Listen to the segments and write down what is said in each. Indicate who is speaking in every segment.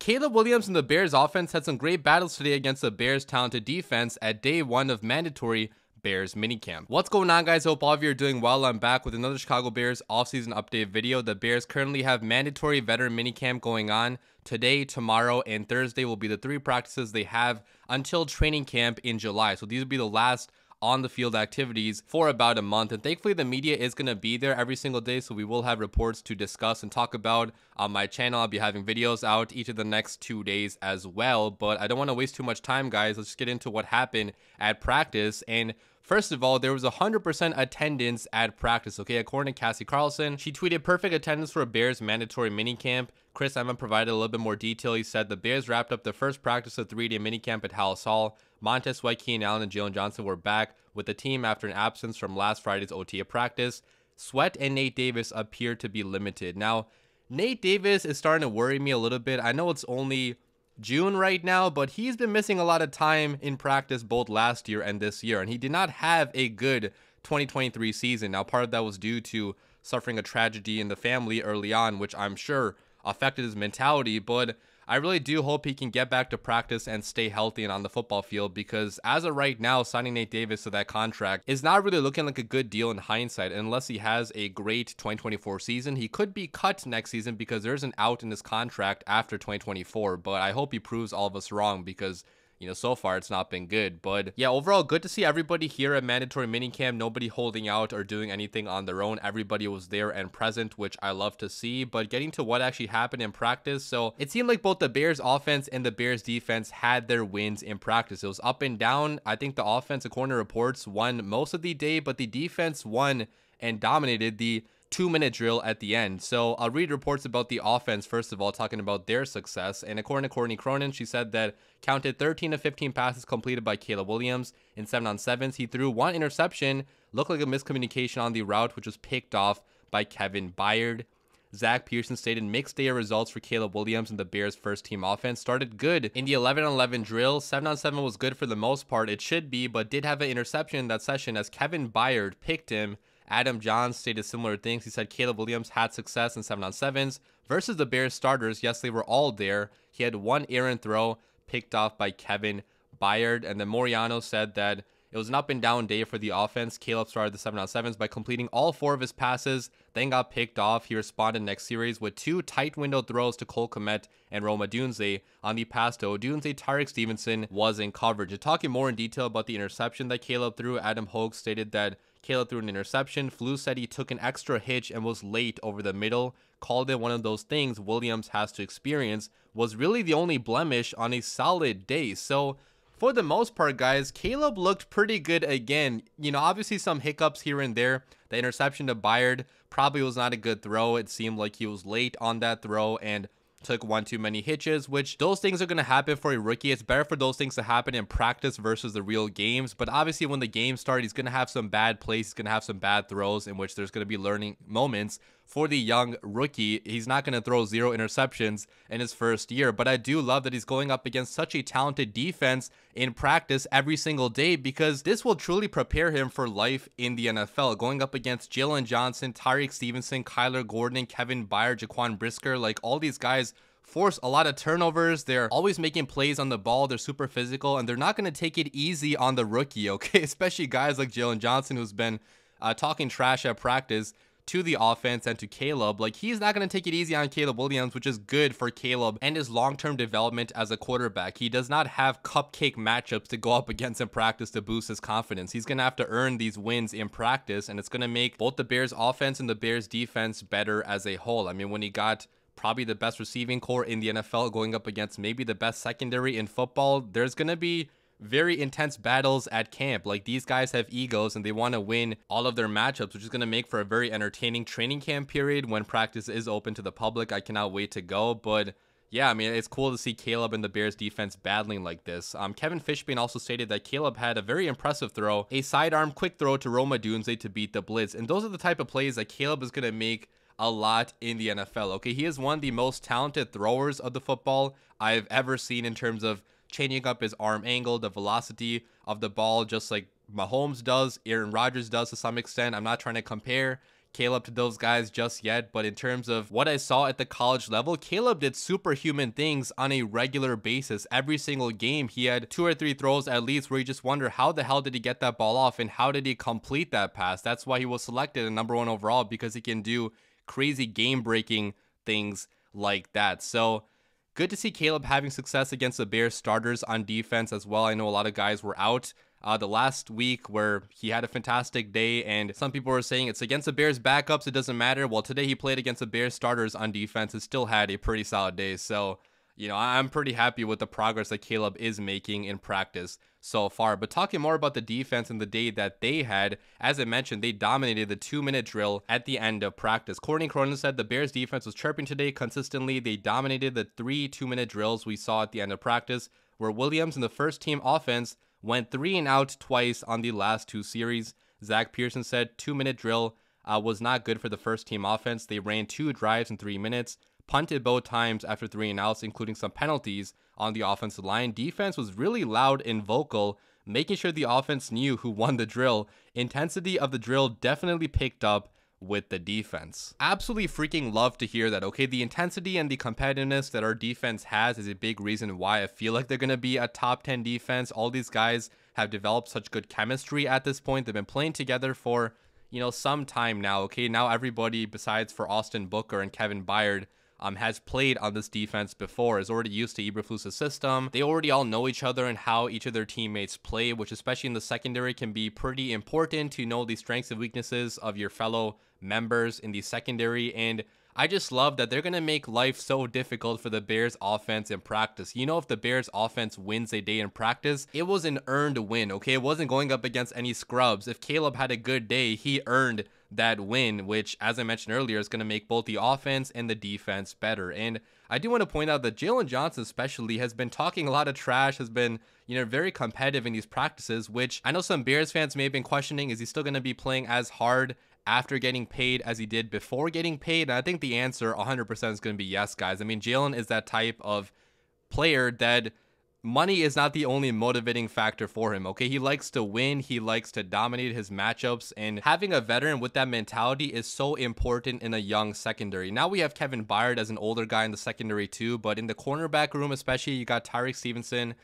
Speaker 1: Caleb Williams and the Bears offense had some great battles today against the Bears' talented defense at day 1 of mandatory Bears minicamp. What's going on, guys? Hope all of you are doing well. I'm back with another Chicago Bears offseason update video. The Bears currently have mandatory veteran minicamp going on. Today, tomorrow, and Thursday will be the 3 practices they have until training camp in July. So these will be the last on the field activities for about a month, and thankfully the media is going to be there every single day, so we will have reports to discuss and talk about on my channel. I'll be having videos out each of the next 2 days as well, but I don't want to waste too much time, guys. Let's get into what happened at practice. And first of all, there was 100% attendance at practice, okay? According to Cassie Carlson, she tweeted perfect attendance for a Bears mandatory minicamp. Chris Emma provided a little bit more detail. He said the Bears wrapped up the first practice of 3-day minicamp at Hallis Hall. Montez Sweat, Keenan Allen, and Jalen Johnson were back with the team after an absence from last Friday's OTA practice. Sweat and Nate Davis appear to be limited. Now, Nate Davis is starting to worry me a little bit. I know it's only June right now, but he's been missing a lot of time in practice both last year and this year, and he did not have a good 2023 season. Now, part of that was due to suffering a tragedy in the family early on, which I'm sure affected his mentality, but I really do hope he can get back to practice and stay healthy and on the football field, because as of right now, signing Nate Davis to that contract is not really looking like a good deal in hindsight. Unless he has a great 2024 season, he could be cut next season because there's an out in his contract after 2024, but I hope he proves all of us wrong, because you know, so far it's not been good. But yeah, overall, good to see everybody here at mandatory minicamp. Nobody holding out or doing anything on their own. Everybody was there and present, which I love to see. But getting to what actually happened in practice, so it seemed like both the Bears offense and the Bears defense had their wins in practice. It was up and down. I think the offense, according to reports, won most of the day, but the defense won and dominated the 2-minute drill at the end. So I'll read reports about the offense first of all, talking about their success. And according to Courtney Cronin, she said that counted 13 of 15 passes completed by Caleb Williams in 7-on-7s. He threw 1 interception, looked like a miscommunication on the route, which was picked off by Kevin Byard. Zach Pearson stated mixed day of results for Caleb Williams and the Bears first team offense. Started good in the 11-on-11 drill. 7-on-7 was good for the most part. It should be, but did have an interception in that session as Kevin Byard picked him. Adam Johns stated similar things. He said Caleb Williams had success in 7-on-7s versus the Bears starters. Yes, they were all there. He had 1 errant throw picked off by Kevin Byard. And then Moriano said that it was an up and down day for the offense. Caleb started the 7-on-7s by completing all 4 of his passes, then got picked off. He responded next series with 2 tight window throws to Cole Kmet and Rome Odunze. On the pass to Odunze, Tyreek Stevenson was in coverage. And talking more in detail about the interception that Caleb threw, Adam Hogue stated that Caleb threw an interception. Flus said he took an extra hitch and was late over the middle. Called it one of those things Williams has to experience. Was really the only blemish on a solid day. So for the most part, guys, Caleb looked pretty good again. You know, obviously some hiccups here and there. The interception to Byard probably was not a good throw. It seemed like he was late on that throw and took 1 too many hitches, which those things are going to happen for a rookie. It's better for those things to happen in practice versus the real games. But obviously when the game starts, he's going to have some bad plays. He's going to have some bad throws in which there's going to be learning moments. For the young rookie, he's not going to throw 0 interceptions in his first year. But I do love that he's going up against such a talented defense in practice every single day, because this will truly prepare him for life in the NFL. Going up against Jalen Johnson, Tyreek Stevenson, Kyler Gordon, Kevin Byard, Jaquan Brisker, like all these guys force a lot of turnovers. They're always making plays on the ball. They're super physical, and they're not going to take it easy on the rookie, okay? Especially guys like Jalen Johnson, who's been talking trash at practice to the offense and to Caleb. Like, he's not going to take it easy on Caleb Williams, which is good for Caleb and his long-term development as a quarterback. He does not have cupcake matchups to go up against in practice to boost his confidence. He's going to have to earn these wins in practice, and it's going to make both the Bears offense and the Bears defense better as a whole. I mean, when he got probably the best receiving core in the NFL going up against maybe the best secondary in football, there's going to be very intense battles at camp. Like, these guys have egos and they want to win all of their matchups, which is going to make for a very entertaining training camp period when practice is open to the public. I cannot wait to go. But yeah, I mean, it's cool to see Caleb and the Bears defense battling like this. Kevin Fishbane also stated that Caleb had a very impressive throw, a sidearm quick throw to Rome Odunze to beat the blitz. And those are the type of plays that Caleb is going to make a lot in the NFL. Okay, he is one of the most talented throwers of the football I've ever seen in terms of changing up his arm angle, the velocity of the ball, just like Mahomes does, Aaron Rodgers does to some extent. I'm not trying to compare Caleb to those guys just yet, but in terms of what I saw at the college level, Caleb did superhuman things on a regular basis. Every single game, he had 2 or 3 throws at least where you just wonder how the hell did he get that ball off and how did he complete that pass. That's why he was selected at #1 overall, because he can do crazy game-breaking things like that. So good to see Caleb having success against the Bears starters on defense as well. I know a lot of guys were out the last week where he had a fantastic day, and some people were saying it's against the Bears backups, it doesn't matter. Well, today he played against the Bears starters on defense and still had a pretty solid day. So, you know, I'm pretty happy with the progress that Caleb is making in practice so far. But talking more about the defense and the day that they had, as I mentioned, they dominated the 2-minute drill at the end of practice. Courtney Cronin said the Bears defense was chirping today consistently. They dominated the 3 2-minute drills we saw at the end of practice, where Williams and the first team offense went 3 and out twice on the last 2 series. Zach Pearson said 2-minute drill was not good for the first team offense. They ran 2 drives in 3 minutes, punted both times after 3 and outs, including some penalties on the offensive line. Defense was really loud and vocal, making sure the offense knew who won the drill. Intensity of the drill definitely picked up with the defense. Absolutely freaking love to hear that, okay? The intensity and the competitiveness that our defense has is a big reason why I feel like they're going to be a top 10 defense. All these guys have developed such good chemistry at this point. They've been playing together for, you know, some time now, okay? Now everybody besides for Austin Booker and Kevin Byard has played on this defense before, is already used to Eberflus' system. They already all know each other and how each of their teammates play, which especially in the secondary can be pretty important to know the strengths and weaknesses of your fellow members in the secondary. And I just love that they're going to make life so difficult for the Bears offense in practice. You know, if the Bears offense wins a day in practice, it was an earned win, okay? It wasn't going up against any scrubs. If Caleb had a good day, he earned that win, which, as I mentioned earlier, is going to make both the offense and the defense better. And I do want to point out that Jalen Johnson especially has been talking a lot of trash, has been, you know, very competitive in these practices, which I know some Bears fans may have been questioning. Is he still going to be playing as hard after getting paid as he did before getting paid? And I think the answer 100% is going to be yes, guys. I mean, Jalen is that type of player that money is not the only motivating factor for him, okay? He likes to win. He likes to dominate his matchups, and having a veteran with that mentality is so important in a young secondary. Now we have Kevin Byard as an older guy in the secondary too, but in the cornerback room especially, you got Tyreek Stevenson,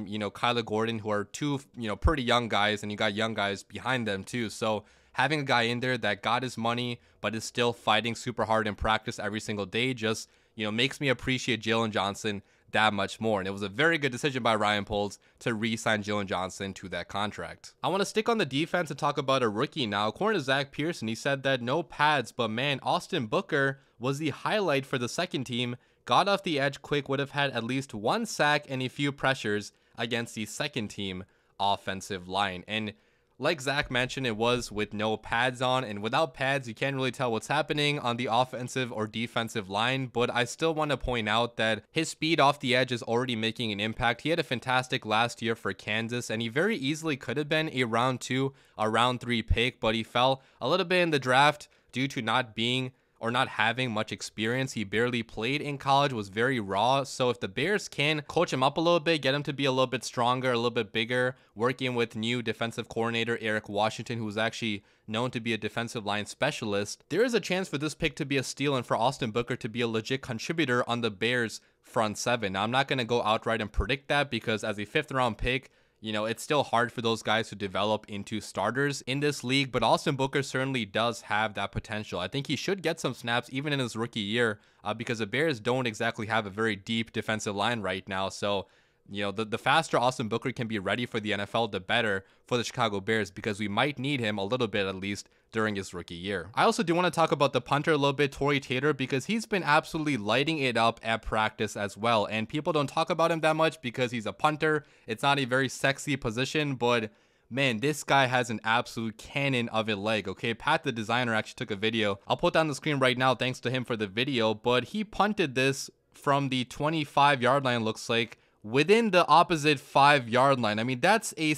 Speaker 1: you know, Kyler Gordon, who are 2, you know, pretty young guys, and you got young guys behind them too. So having a guy in there that got his money but is still fighting super hard in practice every single day just, you know, makes me appreciate Jalen Johnson that much more. And it was a very good decision by Ryan Poles to re-sign Jalen Johnson to that contract. I want to stick on the defense and talk about a rookie now. According to Zach Pearson, he said that no pads, but man, Austin Booker was the highlight for the second team. Got off the edge quick, would have had at least 1 sack and a few pressures against the second team offensive line. And like Zach mentioned, it was with no pads on, and without pads, you can't really tell what's happening on the offensive or defensive line, but I still want to point out that his speed off the edge is already making an impact. He had a fantastic last year for Kansas, and he very easily could have been a round 2 or round 3 pick, but he fell a little bit in the draft due to not being or not having much experience. He barely played in college, was very raw. So if the Bears can coach him up a little bit, get him to be a little bit stronger, a little bit bigger, working with new defensive coordinator Eric Washington, who's actually known to be a defensive line specialist, there is a chance for this pick to be a steal and for Austin Booker to be a legit contributor on the Bears front 7. Now, I'm not going to go outright and predict that because as a 5th round pick, you know, it's still hard for those guys to develop into starters in this league, but Austin Booker certainly does have that potential. I think he should get some snaps even in his rookie year because the Bears don't exactly have a very deep defensive line right now. So, you know, the faster Austin Booker can be ready for the NFL, the better for the Chicago Bears, because we might need him a little bit at least during his rookie year. I also do want to talk about the punter a little bit, Torrey Taylor, because he's been absolutely lighting it up at practice as well. And people don't talk about him that much because he's a punter. It's not a very sexy position, but man, this guy has an absolute cannon of a leg, okay? Pat, the designer, actually took a video. I'll put that on the screen right now, thanks to him for the video, but he punted this from the 25-yard line, looks like, within the opposite 5-yard line. I mean, that's a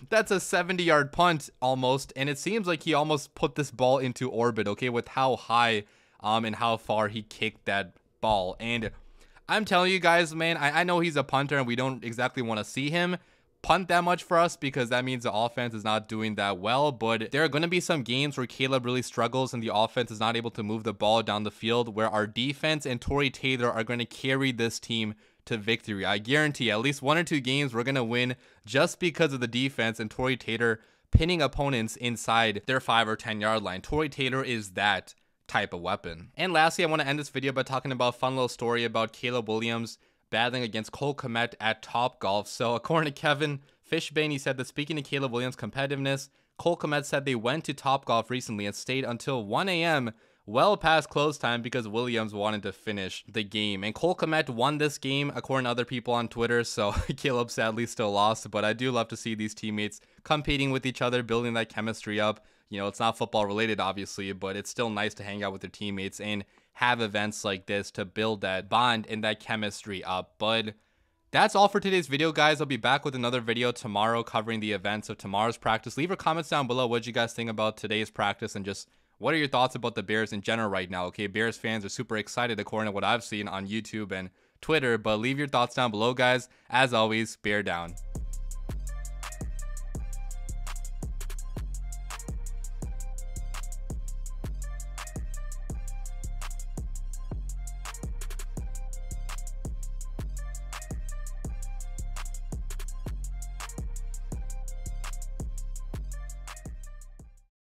Speaker 1: 70-yard punt almost, and it seems like he almost put this ball into orbit, okay, with how high and how far he kicked that ball. And I'm telling you guys, man, I know he's a punter and we don't exactly want to see him punt that much for us because that means the offense is not doing that well. But there are going to be some games where Caleb really struggles and the offense is not able to move the ball down the field, where our defense and Torrey Taylor are going to carry this team to victory. I guarantee at least 1 or 2 games we're going to win just because of the defense and Torrey Taylor pinning opponents inside their 5 or 10 yard line. Torrey Taylor is that type of weapon. And lastly, I want to end this video by talking about a fun little story about Caleb Williams battling against Cole Kmet at Topgolf. So according to Kevin Fishbane, he said that speaking to Caleb Williams' competitiveness, Cole Kmet said they went to Topgolf recently and stayed until 1 a.m. well past close time because Williams wanted to finish the game. And Cole Kmet won this game according to other people on Twitter, so Caleb sadly still lost. But I do love to see these teammates competing with each other, building that chemistry up. You know, it's not football related, obviously, but it's still nice to hang out with their teammates and have events like this to build that bond and that chemistry up. But that's all for today's video, guys. I'll be back with another video tomorrow covering the events of tomorrow's practice. Leave your comments down below what you guys think about today's practice and just what are your thoughts about the Bears in general right now. Okay, Bears fans are super excited according to what I've seen on YouTube and Twitter, but leave your thoughts down below, guys. As always, bear down.